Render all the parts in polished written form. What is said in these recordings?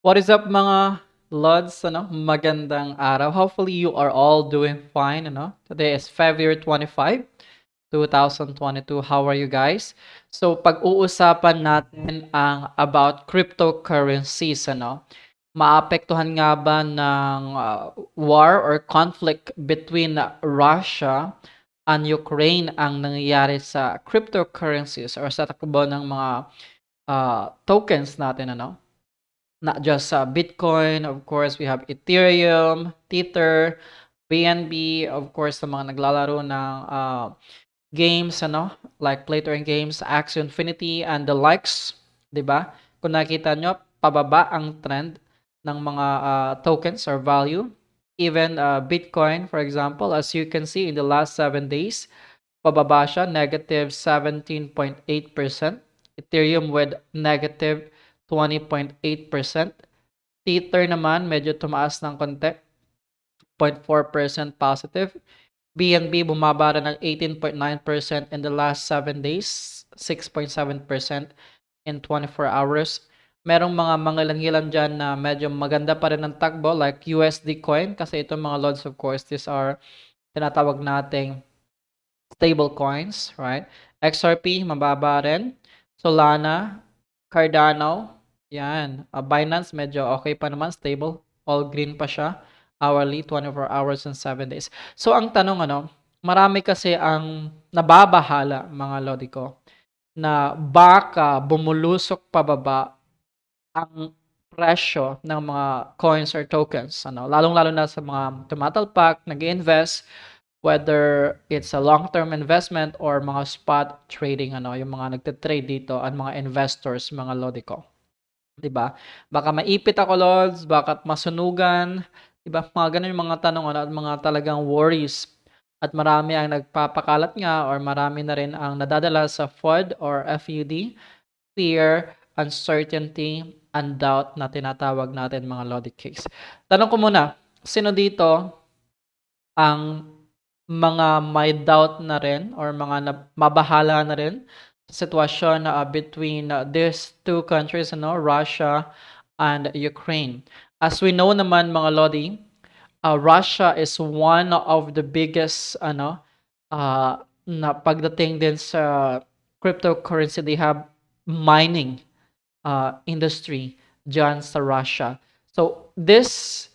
What is up mga Lods? Magandang araw. Hopefully you are all doing fine. Today is February 25, 2022. How are you guys? So pag-uusapan natin ang about cryptocurrencies. Maapektuhan nga ba ng war or conflict between Russia and Ukraine ang nangyayari sa cryptocurrencies or sa takbo ng mga tokens natin, not just Bitcoin, of course, we have Ethereum, Tether, BNB, of course, sa mga naglalaro ng games, like Play to Earn games, Axie Infinity, and the likes, di ba? Kung nakita nyo, pababa ang trend ng mga tokens or value. Even Bitcoin, for example, as you can see in the last 7 days, pababa siya, negative 17.8%. Ethereum with negative 20.8%. Tether naman, medyo tumaas ng konti, 0.4% positive. BNB bumaba rin ng 18.9% in the last 7 days, 6.7% in 24 hours. Merong mga mangilan-ngilan dyan na medyo maganda pa rin ang takbo like USD coin kasi itong mga lods of course, these are tinatawag nating stable coins, right? XRP, mababa rin. Solana, Cardano, yan. Binance, medyo okay pa naman, stable. All green pa siya. Hourly, 24 hours and 7 days. So, ang tanong, marami kasi ang nababahala, mga lodi ko, na baka bumulusok pababa ang presyo ng mga coins or tokens. Lalong-lalo na sa mga tumatalpak, nag-invest, whether it's a long-term investment or mga spot trading, yung mga nagte-trade dito at mga investors, mga lodi ko. 'Di ba? Baka maipit ako, lods, baka masunugan, 'di ba? Mga ganun yung mga tanong at mga talagang worries. At marami ang nagpapakalat nga or marami na rin ang nadadala sa FUD or FUD, fear, uncertainty, and doubt na tinatawag natin mga lodi case. Tanong ko muna, sino dito ang mga may doubt na rin or mga mabahala na rin sa sitwasyon between these two countries, Russia and Ukraine. As we know naman mga lodi, Russia is one of the biggest na pagdating din sa cryptocurrency. They have mining industry dyan sa Russia. So this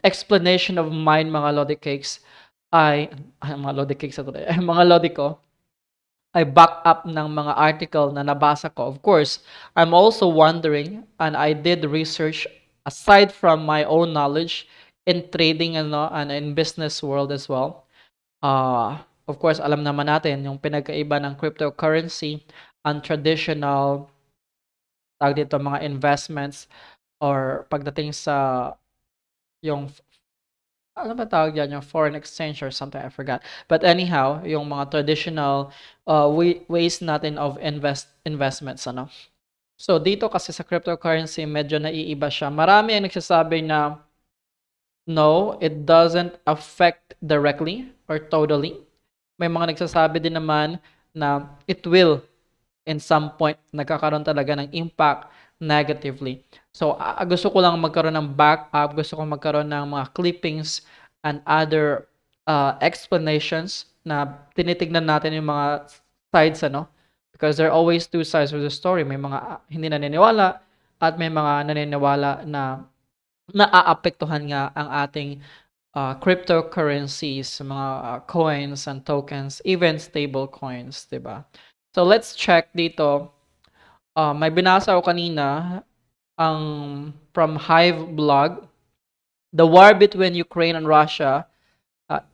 explanation of mine, mga lodi cakes, ay mga lodi cakes ito ay mga lodi ko, ay back up ng mga article na nabasa ko. Of course, I'm also wondering, and I did research aside from my own knowledge in trading and in business world as well. Of course, alam naman natin yung pinagkaiba ng cryptocurrency and traditional tawag dito mga investments or pagdating sa yung ano ba tawag dyan, yung foreign exchange or something, I forgot. But anyhow, yung mga traditional ways natin of investments, So, dito kasi sa cryptocurrency, medyo naiiba siya. Marami ang nagsasabi na no, it doesn't affect directly or totally. May mga nagsasabi din naman na it will in some point nagkakaroon talaga ng impact negatively. So, gusto ko lang magkaroon ng backup, gusto ko magkaroon ng mga clippings and other explanations na tinitignan natin yung mga sides, because there are always two sides of the story. May mga hindi naniniwala at may mga naniniwala na naaapektuhan nga ang ating cryptocurrencies, mga coins and tokens, even stable coins, 'di ba? So let's check dito. May binasa ako kanina ang from Hive blog, the war between Ukraine and Russia,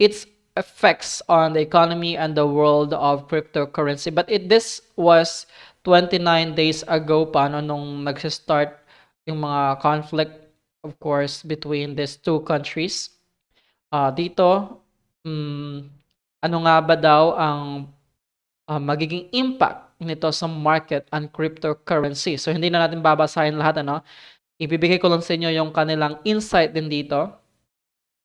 its effects on the economy and the world of cryptocurrency. But this was 29 days ago pa nung nagsi-start yung mga conflict, of course, between these two countries. Dito, ano nga ba daw ang magiging impact nito sa market and cryptocurrency. So, hindi na natin babasahin lahat, Ibibigay ko lang sa inyo yung kanilang insight din dito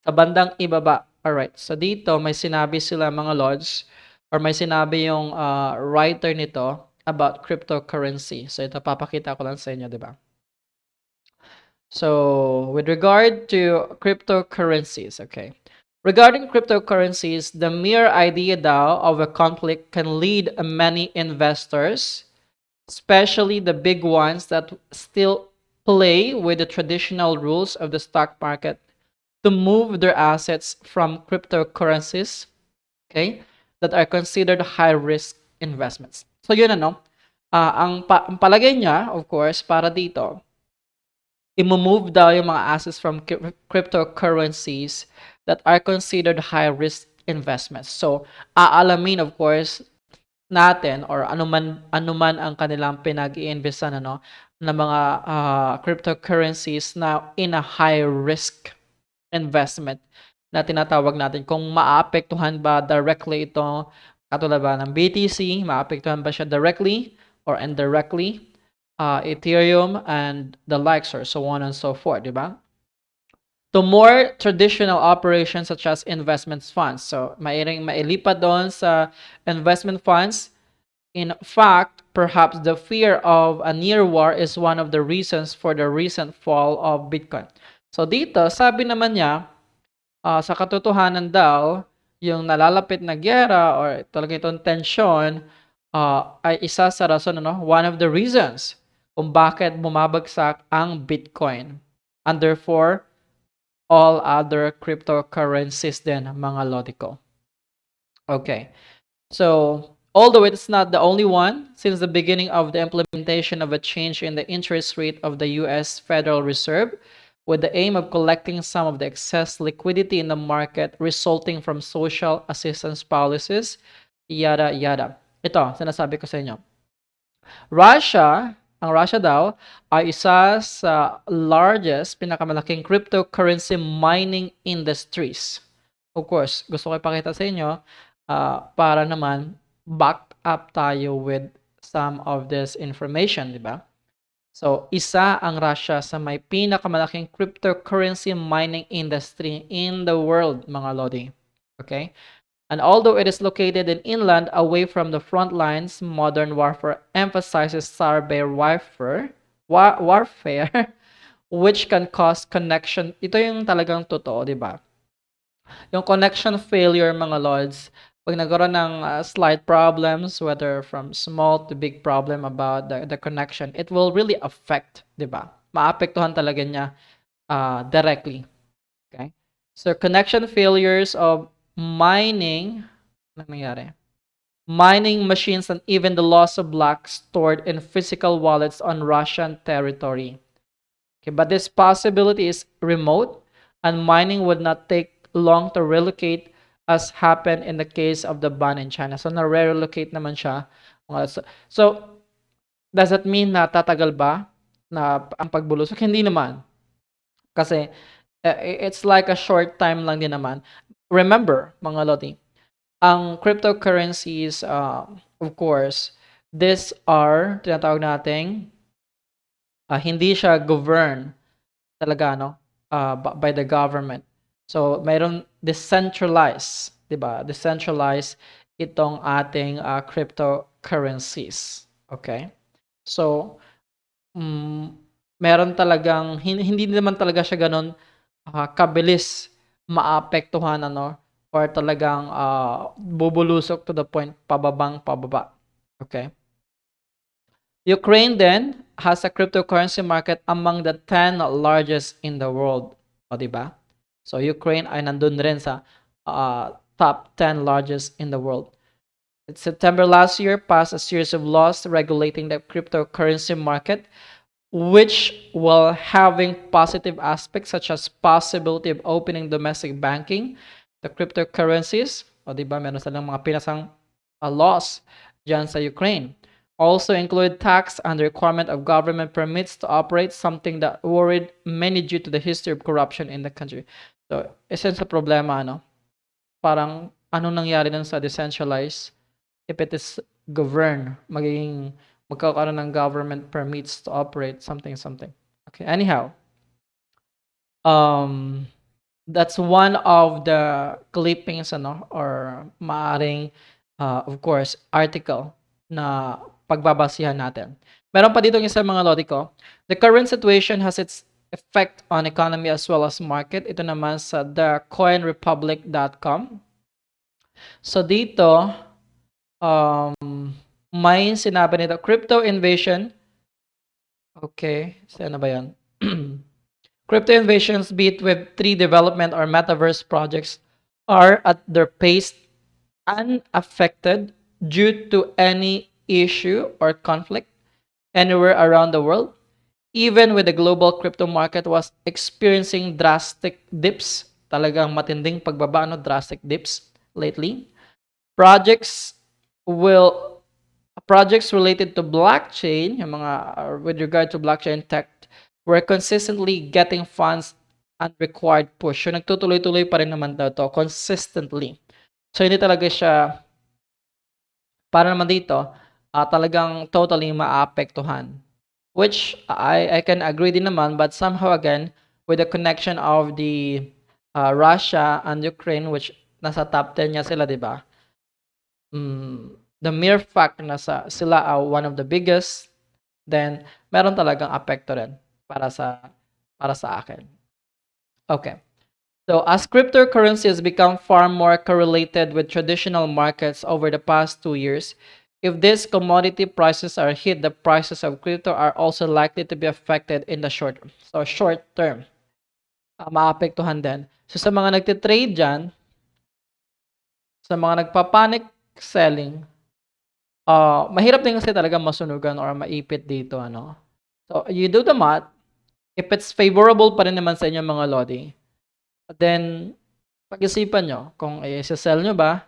sa bandang ibaba. Alright, so dito may sinabi sila mga lords or may sinabi yung writer nito about cryptocurrency. So, ito papakita ko lang sa inyo, di ba? So, with regard to cryptocurrencies, okay. Regarding cryptocurrencies, the mere idea daw of a conflict can lead many investors, especially the big ones that still play with the traditional rules of the stock market, to move their assets from cryptocurrencies, okay, that are considered high risk investments. So yun ano, ang palagay niya, of course, para dito, i-move daw yung mga assets from cryptocurrencies that are considered high risk investments. So, aalamin of course natin, or anuman ang kanilang pinag-iinvestan ng mga cryptocurrencies na in a high risk investment, na tinatawag natin kung maapektuhan ba directly ito, katulad ba ng BTC, maapektuhan ba siya directly or indirectly, Ethereum and the likes, or so on and so forth, di ba? To more traditional operations such as investment funds. So, mailipat doon sa investment funds. In fact, perhaps the fear of a near war is one of the reasons for the recent fall of Bitcoin. So dito, sabi naman niya, sa katotohanan daw, yung nalalapit na gyera or talaga itong tensyon, ay isa sa rason, one of the reasons kung bakit bumabagsak ang Bitcoin. And therefore, all other cryptocurrencies din, mga lodi ko. Okay. So, although it's not the only one, since the beginning of the implementation of a change in the interest rate of the US Federal Reserve, with the aim of collecting some of the excess liquidity in the market resulting from social assistance policies, yada yada. Ito, sinasabi ko sa inyo. Ang Russia daw, ay isa sa pinakamalaking cryptocurrency mining industries. Of course, gusto ko ipakita sa inyo, para naman back up tayo with some of this information, di ba? So, isa ang Russia sa may pinakamalaking cryptocurrency mining industry in the world, mga lodi. Okay? And although it is located in inland, away from the front lines, modern warfare emphasizes cyber warfare, which can cause connection. Ito yung talagang totoo, di ba? Yung connection failure, mga lords, pag nagkaroon ng slight problems, whether from small to big problem about the connection, it will really affect, di ba? Maapektuhan talaga niya directly. Okay? So, connection failures of mining, ano nangyari? Mining machines and even the loss of blocks stored in physical wallets on Russian territory. Okay, but this possibility is remote, and mining would not take long to relocate, as happened in the case of the ban in China. So, na-relocate naman siya. So, does that mean na tatagal ba na ang pagbulusok? Hindi naman. Kasi, it's like a short time lang din naman. Remember, mga lodi, ang cryptocurrencies, of course, these are, tinatawag nating, hindi siya govern talaga, by the government. So, mayroon decentralized, di ba? Decentralized itong ating cryptocurrencies. Okay? So, meron talagang, hindi naman talaga siya ganun kabilis maapektuhan, or talagang bubulusok to the point pababa. Okay? Ukraine then has a cryptocurrency market among the 10 largest in the world. O, diba? So, Ukraine ay nandun rin sa top 10 largest in the world. In September last year, passed a series of laws regulating the cryptocurrency market, which, while having positive aspects such as possibility of opening domestic banking, the cryptocurrencies, o diba, meron silang mga pinasang laws dyan sa Ukraine, also include tax and the requirement of government permits to operate, something that worried many due to the history of corruption in the country. So, isa sa problema, parang anong nangyari nun sa decentralized, if it is governed, magkakaroon ng government permits to operate something. Okay, anyhow, that's one of the clippings, or maaring, of course, article na pagbabasihan natin. Meron pa dito isa, mga lodi ko. The current situation has its effect on economy as well as market. Ito naman sa thecoinrepublic.com. So dito, may sinabi nito, crypto invasion. Okay, ano ba yan? Crypto invasions, be it with 3 development or metaverse projects, are at their pace unaffected due to any issue or conflict anywhere around the world. Even with the global crypto market was experiencing drastic dips, talagang matinding pagbaba, no, drastic dips lately. Projects will projects related to blockchain, yung mga with regard to blockchain tech, were consistently getting funds and required push. So nagtutuloy-tuloy pa rin naman daw to consistently. So hindi talaga siya para naman dito talagang totally maapektuhan. Which I can agree din naman, but somehow again with the connection of the Russia and Ukraine, which nasa top 10 niya sila, 'di ba? The mere fact na sila one of the biggest, then meron talagang apekto rin para sa akin. Okay. So as cryptocurrency has become far more correlated with traditional markets over the past 2 years, if these commodity prices are hit, the prices of crypto are also likely to be affected in the short term. So short term, maapektuhan din. So sa mga nagtitrade dyan, sa mga nagpa-panic selling, mahirap din kasi talaga masunugan or maipit dito, ano. So you do the math, if it's favorable pa rin naman sa inyo mga lodi, then pag-isipan nyo kung i-sell nyo ba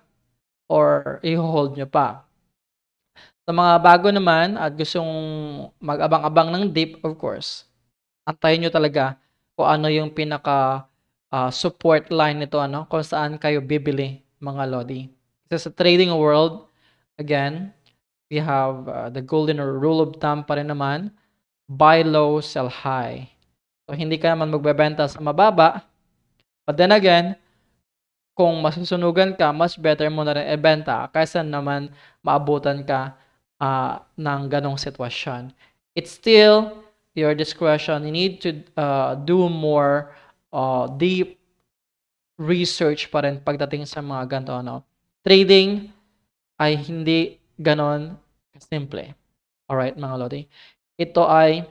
or i-hold nyo pa. Sa mga bago naman at gustong mag-abang-abang ng dip, of course, antayin nyo talaga kung ano yung pinaka support line nito, ano, kung saan kayo bibili mga lodi. Kasi sa trading world, again, we have the golden rule of thumb pa rin naman, buy low, sell high. So hindi ka naman magbebenta sa mababa, but then again, kung masusunugan ka, much better mo na rin ibenta kaysa naman maabutan ka ng ganong sitwasyon. It's still your discretion. You need to do more deep research pa rin pagdating sa mga ganito, ano. Trading ay hindi ganon kasimple. Alright, mga lodi. Ito ay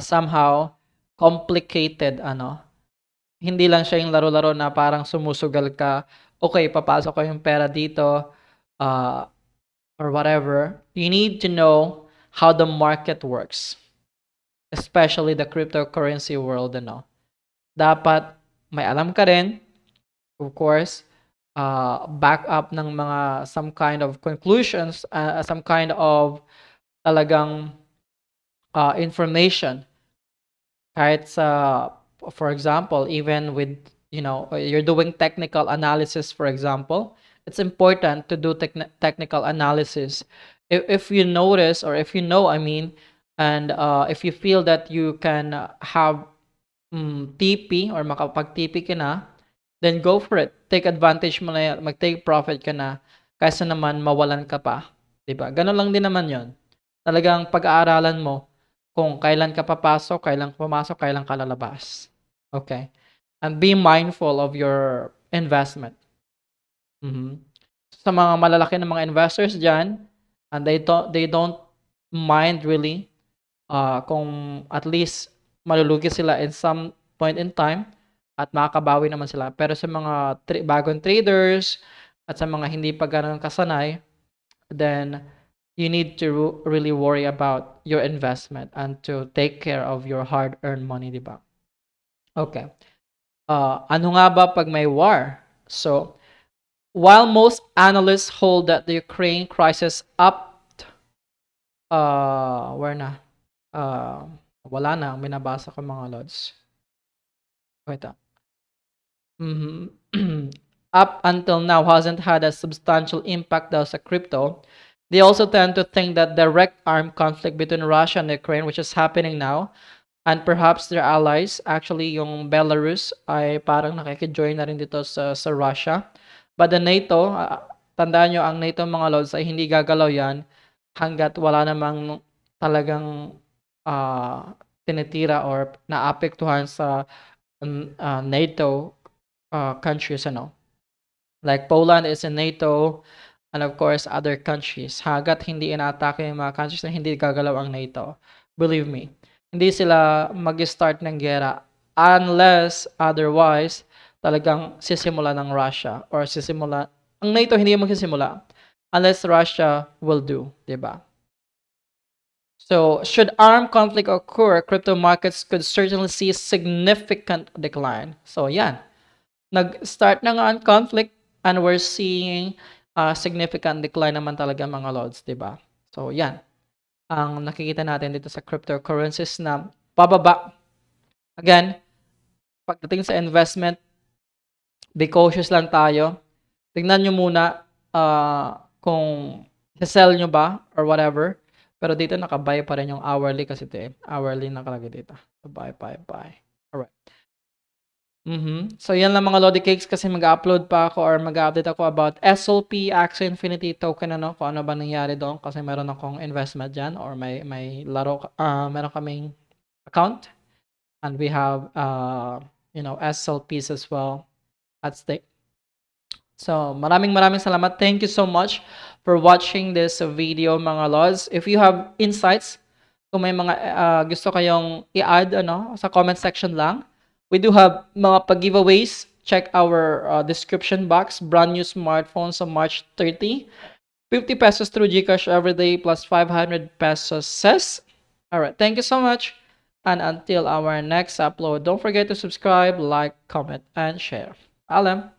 somehow complicated, ano. Hindi lang siya yung laro-laro na parang sumusugal ka, okay, papasok ko yung pera dito, or whatever. You need to know how the market works, especially the cryptocurrency world, ano. Dapat may alam ka rin, of course, back up ng mga some kind of conclusions, some kind of talagang information. Kahit sa, for example, even with, you're doing technical analysis, for example, it's important to do technical analysis. If you notice, or if you know, I mean, and if you feel that you can have TP or makapag-TP ka na, then go for it. Take advantage mo na yan, mag-take profit ka na, kaysa naman mawalan ka pa. Diba? Ganun lang din naman yon. Talagang pag-aaralan mo kung kailan ka papasok, kailan ka pumasok, kailan ka lalabas. Okay? And be mindful of your investment. Sa mga malalaki na mga investors dyan, and they don't mind really kung at least malulugi sila in some point in time at makakabawi naman sila. Pero sa mga bagong traders at sa mga hindi pa ganun kasanay, then you need to really worry about your investment and to take care of your hard-earned money, di ba? Okay. Ano nga ba pag may war? So, while most analysts hold that the Ukraine crisis where na? Wala na, binabasa ko mga lods. Wait up. Up until now hasn't had a substantial impact daw sa crypto. They also tend to think that direct armed conflict between Russia and Ukraine, which is happening now, and perhaps their allies, actually yung Belarus ay parang nakikijoin na rin dito sa Russia. But the NATO, tandaan nyo, ang NATO mga lods ay hindi gagalaw yan hanggat wala namang talagang tinitira or naapektuhan sa NATO countries, ano. Like Poland is in NATO, and of course other countries. Hagat hindi inaatake yung mga countries na hindi gagalaw ang NATO. Believe me, hindi sila mag-start ng giyera unless otherwise talagang sisimula ng Russia or sisimula ang NATO hindi magsisimula unless Russia will do, 'di ba? So, should armed conflict occur, crypto markets could certainly see significant decline. So, yan. Nag-start na nga ang conflict and we're seeing significant decline naman talaga mga lods, 'di ba? So, yan. Ang nakikita natin dito sa cryptocurrencies na pababa. Again, pagdating sa investment, be cautious lang tayo. Tignan nyo muna kung sell nyo ba or whatever. Pero dito nakabuy pa rin yung hourly kasi ito hourly nakalagay dito. So, buy. Alright. So, yan lang mga Lodi Cakes kasi mag-upload pa ako or mag-update ako about SLP, Axie Infinity token, ano, kung ano ba nangyari doon kasi meron akong investment dyan or may laro, meron kaming account and we have, SLPs as well at stake. So, maraming salamat. Thank you so much for watching this video, mga Lods. If you have insights, kung may mga gusto kayong i-add sa comment section lang, we do have mga pag-giveaways. Check our description box. Brand new smartphone sa March 30. 50 pesos through GCASH every day plus 500 pesos cess. Alright, thank you so much. And until our next upload, don't forget to subscribe, like, comment, and share. Alam.